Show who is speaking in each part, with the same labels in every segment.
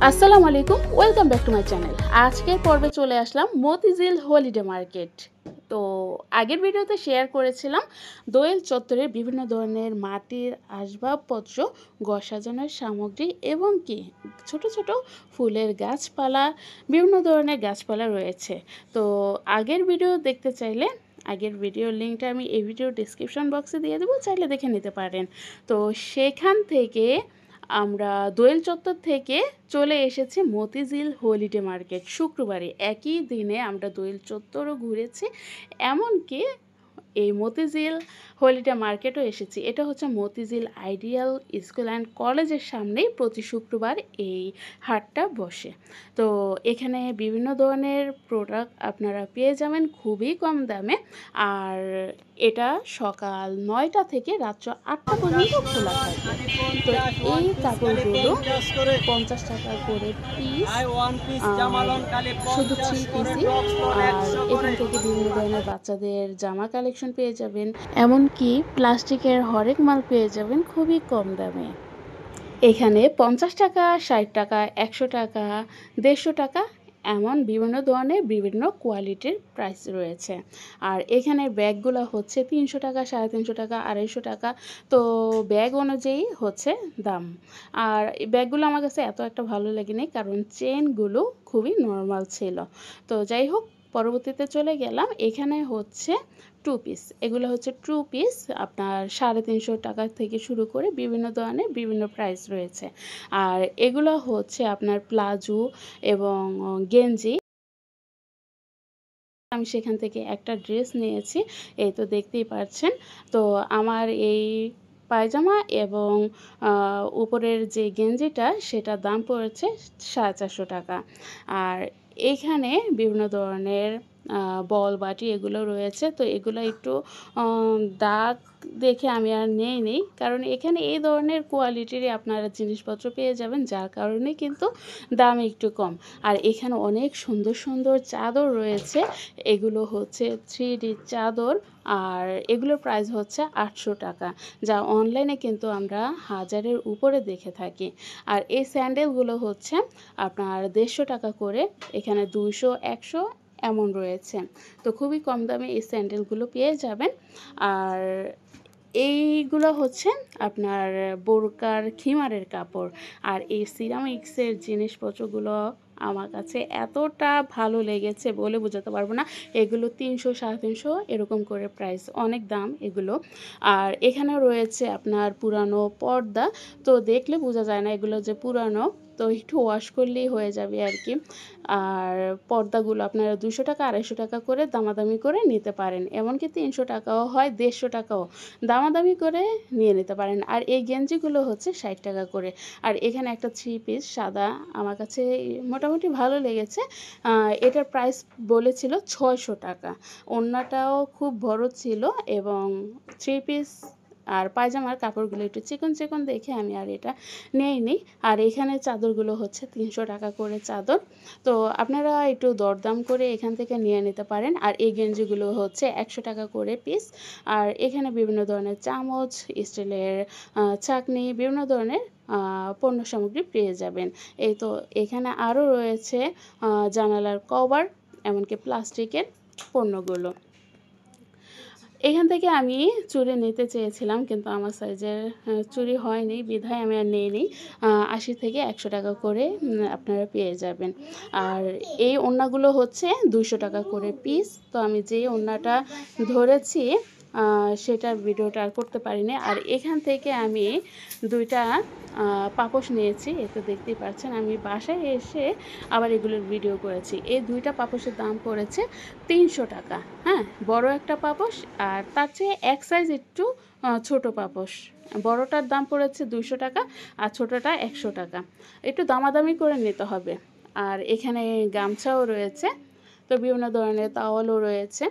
Speaker 1: আসসালামু আলাইকুম, welcome back to my channel. আজকের পর্বে চলে আসলাম মতিঝিল হলিডে মার্কেট। তো আগের ভিডিওতে শেয়ার করেছিলাম দোয়েল চত্বরের বিভিন্ন ধরনের মাটির আসবাবপত্র, ঘর সাজানোর সামগ্রী এবং কি ছোট ছোট ফুলের গাছপালা, বিভিন্ন ধরনের গাছপালা রয়েছে। তো আগের ভিডিও দেখতে চাইলে আগের ভিডিওর লিঙ্কটা আমি এই ভিডিও ডিসক্রিপশন বক্সে দিয়ে দেবো, চাইলে দেখে নিতে পারেন। তো সেখান থেকে আমরা দোয়েল চত্বর থেকে চলে এসেছি মতিঝিল হলিডে মার্কেট। শুক্রবারে একই দিনে আমরা দোয়েল চত্বরও ঘুরেছি, এমনকি এই মতিঝিল হলিডে মার্কেটও এসেছি। এটা হচ্ছে মতিঝিল আইডিয়াল স্কুল অ্যান্ড কলেজের সামনেই প্রতি শুক্রবার এই হাটটা বসে। তো এখানে বিভিন্ন ধরনের প্রোডাক্ট আপনারা পেয়ে যাবেন খুবই কম দামে। আর এটা সকাল ৯টা থেকে রাত্র ৮টা পর্যন্ত খোলা থাকে। তো এই কাপড়গুলো 50 টাকা করে পিস, শুধু 3 পিসই। আর এখান থেকে বিভিন্ন ধরনের বাচ্চাদের জামা কালেকশন পেয়ে যাবেন, এমনকি প্লাস্টিকের হরেক মাল পেয়ে যাবেন খুবই কম দামে। এখানে 50 টাকা, 60 টাকা, 100 টাকা, 150 টাকা এমন বিভিন্ন ধরনের বিভিন্ন কোয়ালিটির প্রাইস রয়েছে। আর এখানে ব্যাগগুলো হচ্ছে 300 টাকা, 350 টাকা, 250 টাকা। তো ব্যাগ অনুযায়ী হচ্ছে দাম। আর এই ব্যাগগুলো আমার কাছে এত একটা ভালো লাগেনি, কারণ চেনগুলো খুবই নর্মাল ছিল। তো যাই হোক, পরবর্তীতে চলে গেলাম। এখানে হচ্ছে টু পিস, এগুলো হচ্ছে টু পিস। আপনার 350 টাকা থেকে শুরু করে বিভিন্ন ধরনের বিভিন্ন প্রাইস রয়েছে। আর এগুলো হচ্ছে আপনার প্লাজো এবং গেঞ্জি। আমি সেখান থেকে একটা ড্রেস নিয়েছি, এই তো দেখতেই পাচ্ছেন। তো আমার এই পায়জামা এবং উপরের যে গেঞ্জিটা সেটার দাম পড়েছে 450 টাকা। আর এইখানে বিভিন্ন ধরনের বল বাটি এগুলো রয়েছে। তো এগুলো একটু দাগ দেখে আমি আর নেইনি, কারণ এখানে এই ধরনের কোয়ালিটিরই আপনারা জিনিসপত্র পেয়ে যাবেন, যার কারণে কিন্তু দাম একটু কম। আর এখানে অনেক সুন্দর সুন্দর চাদর রয়েছে। এগুলো হচ্ছে 3D চাদর, আর এগুলোর প্রাইস হচ্ছে 800 টাকা, যা অনলাইনে কিন্তু আমরা 1000-এর উপরে দেখে থাকি। আর এই স্যান্ডেলগুলো হচ্ছে আপনার 150 টাকা করে, এখানে 200, 100 এমন রয়েছে। তো খুবই কম দামে এই স্যান্ডেলগুলো পেয়ে যাবেন। আর এইগুলো হচ্ছে আপনার বোরকার খিমারের কাপড়। আর এই সিরামিক্সের জিনিসপত্রগুলো আমার কাছে এতটা ভালো লেগেছে বলে বোঝাতে পারবো না। এগুলো 300, 350 এরকম করে প্রাইস, অনেক দাম এগুলো। আর এখানে রয়েছে আপনার পুরানো পর্দা। তো দেখলে বোঝা যায় না এগুলো যে পুরানো, তো একটু ওয়াশ করলেই হয়ে যাবে আর কি। আর পর্দাগুলো আপনারা 200 টাকা, 250 টাকা করে দামাদামি করে নিতে পারেন, এমনকি 300 টাকাও হয়, 150 টাকাও দামাদামি করে নিয়ে নিতে পারেন। আর এই গেঞ্জিগুলো হচ্ছে 60 টাকা করে। আর এখানে একটা 3 পিস সাদা আমার কাছে মোটামুটি ভালো লেগেছে। এটার প্রাইস বলেছিল 600 টাকা। ওড়নাটাও খুব বড় ছিল এবং 3 পিস আর পায়জামার কাপড়গুলো একটু চিকন চিকন দেখে আমি আর এটা নেইনি। আর এখানে চাদরগুলো হচ্ছে 300 টাকা করে চাদর। তো আপনারা একটু দরদাম করে এখান থেকে নিয়ে নিতে পারেন। আর এই গেঞ্জিগুলো হচ্ছে 100 টাকা করে পিস। আর এখানে বিভিন্ন ধরনের চামচ, স্টিলের ছাঁকনি, বিভিন্ন ধরনের পণ্য সামগ্রী পেয়ে যাবেন। এই তো এখানে আরও রয়েছে জানালার কভার, এমনকি প্লাস্টিকের পণ্যগুলো। এখান থেকে আমি চুড়ি নিতে চেয়েছিলাম, কিন্তু আমার সাইজের চুড়ি হয়নি, বিধায় আমি আর নিইনি। 80 থেকে 100 টাকা করে আপনারা পেয়ে যাবেন। আর এই ওড়নাগুলো হচ্ছে 200 টাকা করে পিস। তো আমি যেই ওড়নাটা ধরেছি সেটার ভিডিওটা আর করতে পারিনি। আর এখান থেকে আমি 2টা পাপোশ নিয়েছি, এ তো দেখতেই পাচ্ছেন। আমি বাসায় এসে আবার এগুলোর ভিডিও করেছি। এই 2টা পাপোশের দাম পড়েছে 300 টাকা। হ্যাঁ, বড় একটা পাপোশ, আর তার চেয়ে এক সাইজ একটু ছোট পাপোশ। বড়টার দাম পড়েছে 200 টাকা, আর ছোটটা 100 টাকা। একটু দামাদামি করে নিতে হবে। আর এখানে গামছাও রয়েছে, তো বিভিন্ন ধরনের তাওয়ালও রয়েছে।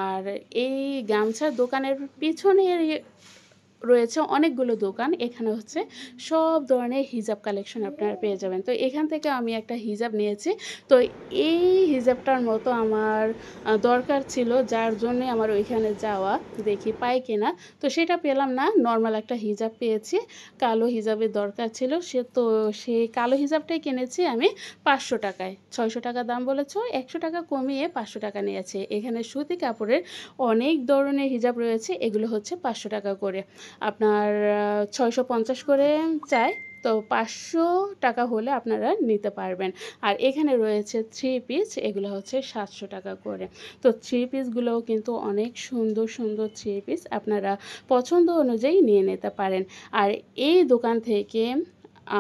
Speaker 1: আর এই গামছার দোকানের পিছনের রয়েছে অনেকগুলো দোকান। এখানে হচ্ছে সব ধরনের হিজাব কালেকশন আপনারা পেয়ে যাবেন। তো এখান থেকে আমি একটা হিজাব নিয়েছি। তো এই হিজাবটার মতো আমার দরকার ছিল, যার জন্যে আমার ওইখানে যাওয়া। দেখি পাই কিনা। তো সেটা পেলাম না। নরমাল একটা হিজাব পেয়েছি। কালো হিজাবের দরকার ছিল। সেই কালো হিজাবটাই কিনেছি আমি ৳৫০০ য়। ৳৬০০ দাম বলেছ, ৳১০০ কমিয়ে ৳৫০০ নিয়েছে। এখানে সুতি কাপড়ের অনেক ধরনের হিজাব রয়েছে। এগুলো হচ্ছে ৳৫০০ করে। আপনার ৬৫০ করে চায়। তো ৳৫০০ হলে আপনারা নিতে পারবেন। আর এখানে রয়েছে থ্রি পিস, এগুলো হচ্ছে ৳৭০০ করে। তো থ্রি পিসগুলোও কিন্তু অনেক সুন্দর, সুন্দর থ্রি পিস। আপনারা পছন্দ অনুযায়ী নিয়ে নিতে পারেন। আর এই দোকান থেকে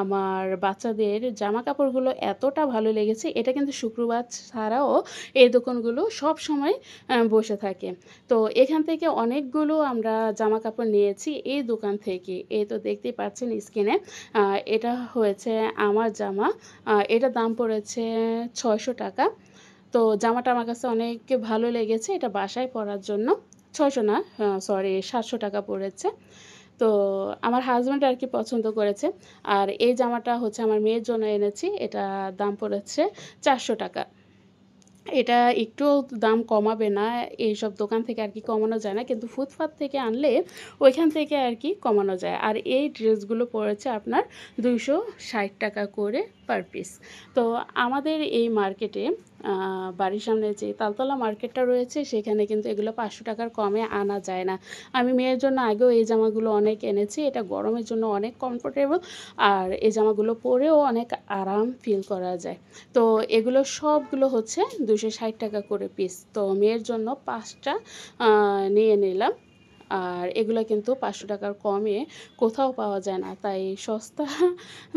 Speaker 1: আমার বাচ্চাদের জামাকাপড়গুলো এতটা ভালো লেগেছে, এটা কিন্তু শুক্রবার ছাড়াও এই দোকানগুলো সবসময় বসে থাকে। তো এখান থেকে অনেকগুলো আমরা জামাকাপড় নিয়েছি এই দোকান থেকে। এই তো দেখতেই পাচ্ছেন স্ক্রিনে। আ এটা হয়েছে আমার জামা। এটার দাম পড়েছে ৳৬০০। তো জামাটা আমার কাছে অনেক ভালো লেগেছে। এটা বাসায় পরার জন্য। ৬০০ না, সরি ৳৭০০ পড়েছে। তো আমার হাসব্যান্ড আরকি পছন্দ করেছে। আর এই জামাটা হচ্ছে আমার মেয়ের জন্য এনেছি। এটা দাম পড়েছে ৳৪০০। এটা একটুও দাম কমাবে না। এইসব দোকান থেকে আরকি কমানো যায় না। কিন্তু ফুটপাত থেকে আনলে ওইখান থেকে আরকি কমানো যায়। আর এই ড্রেসগুলো পড়েছে আপনার ৳২৬০ করে পার পিস। তো আমাদের এই মার্কেটে আ বাড়ির সামনে যে তালতলা মার্কেটটা রয়েছে, সেখানে কিন্তু এগুলো ৳৫০০ র কমে আনা যায় না। আমি মেয়ের জন্য আগেও এই জামাগুলো অনেক এনেছি। এটা গরমের জন্য অনেক কমফোর্টেবল। আর এই জামাগুলো পরেও অনেক আরাম ফিল করা যায়। তো এগুলো সবগুলো হচ্ছে ৳২৬০ করে পিস। তো মেয়ের জন্য ৫ টা আ নিয়ে নিলাম। আর এগুলা কিন্তু ৳৫০০ র কমে কোথাও পাওয়া যায় না। তাই সস্তা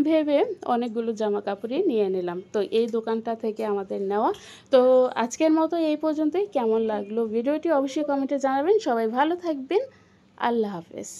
Speaker 1: ভেবে অনেকগুলো জামাকাপড়ই নিয়ে নিলাম। তো এই দোকানটা থেকে আমাদের নেওয়া। তো আজকের মতো এই পর্যন্তই। কেমন লাগলো ভিডিওটি অবশ্যই কমেন্টে জানাবেন। সবাই ভালো থাকবেন। আল্লাহ হাফেজ।